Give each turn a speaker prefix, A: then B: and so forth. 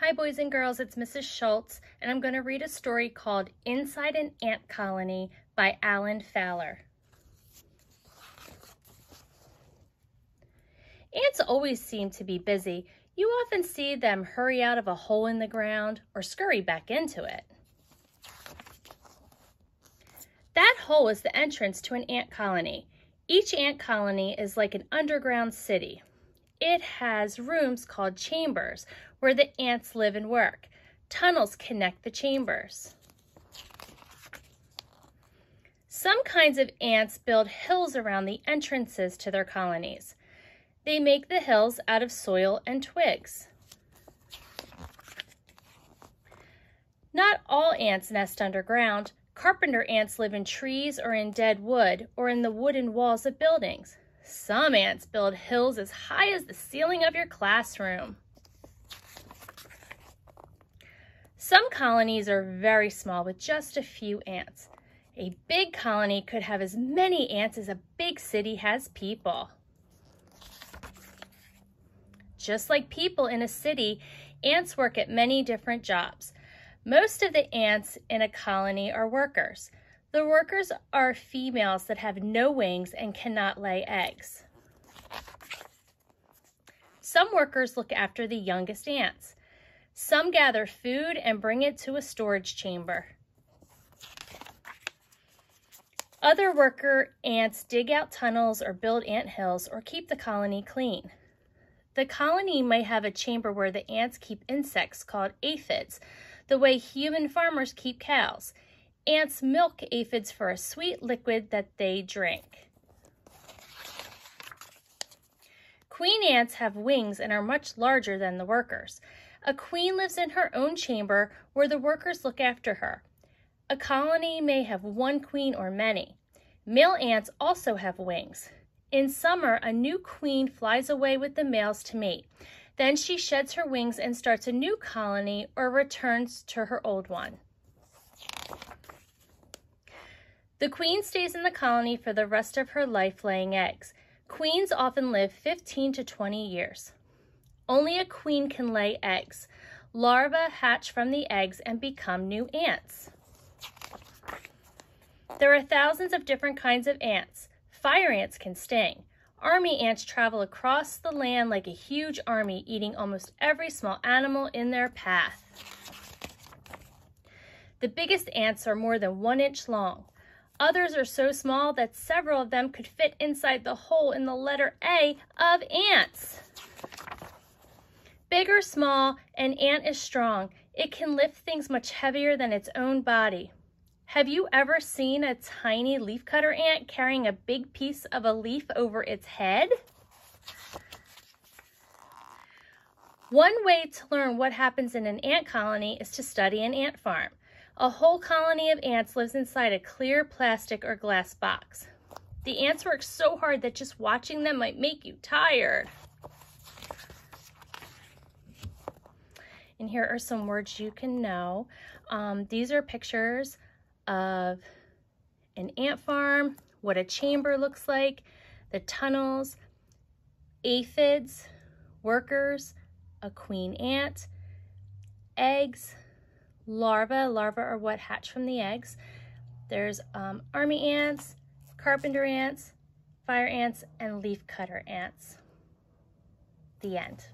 A: Hi boys and girls, it's Mrs. Schultz, and I'm going to read a story called Inside an Ant Colony by Alan Fowler. Ants always seem to be busy. You often see them hurry out of a hole in the ground or scurry back into it. That hole is the entrance to an ant colony. Each ant colony is like an underground city. It has rooms called chambers where the ants live and work. Tunnels connect the chambers. Some kinds of ants build hills around the entrances to their colonies. They make the hills out of soil and twigs. Not all ants nest underground. Carpenter ants live in trees or in dead wood or in the wooden walls of buildings. Some ants build hills as high as the ceiling of your classroom. Some colonies are very small with just a few ants. A big colony could have as many ants as a big city has people. Just like people in a city, ants work at many different jobs. Most of the ants in a colony are workers. The workers are females that have no wings and cannot lay eggs. Some workers look after the youngest ants. Some gather food and bring it to a storage chamber. Other worker ants dig out tunnels or build ant hills or keep the colony clean. The colony may have a chamber where the ants keep insects called aphids, the way human farmers keep cows. Ants milk aphids for a sweet liquid that they drink. Queen ants have wings and are much larger than the workers. A queen lives in her own chamber where the workers look after her. A colony may have one queen or many. Male ants also have wings. In summer, a new queen flies away with the males to mate. Then she sheds her wings and starts a new colony or returns to her old one. The queen stays in the colony for the rest of her life laying eggs. Queens often live 15 to 20 years. Only a queen can lay eggs. Larvae hatch from the eggs and become new ants. There are thousands of different kinds of ants. Fire ants can sting. Army ants travel across the land like a huge army, eating almost every small animal in their path. The biggest ants are more than 1 inch long. Others are so small that several of them could fit inside the hole in the letter A of ants. Big or small, an ant is strong. It can lift things much heavier than its own body. Have you ever seen a tiny leafcutter ant carrying a big piece of a leaf over its head? One way to learn what happens in an ant colony is to study an ant farm. A whole colony of ants lives inside a clear plastic or glass box. The ants work so hard that just watching them might make you tired. And here are some words you can know. These are pictures of an ant farm, what a chamber looks like, the tunnels, aphids, workers, a queen ant, eggs, larvae. Larvae are what hatch from the eggs. There's army ants, carpenter ants, fire ants, and leafcutter ants. The end.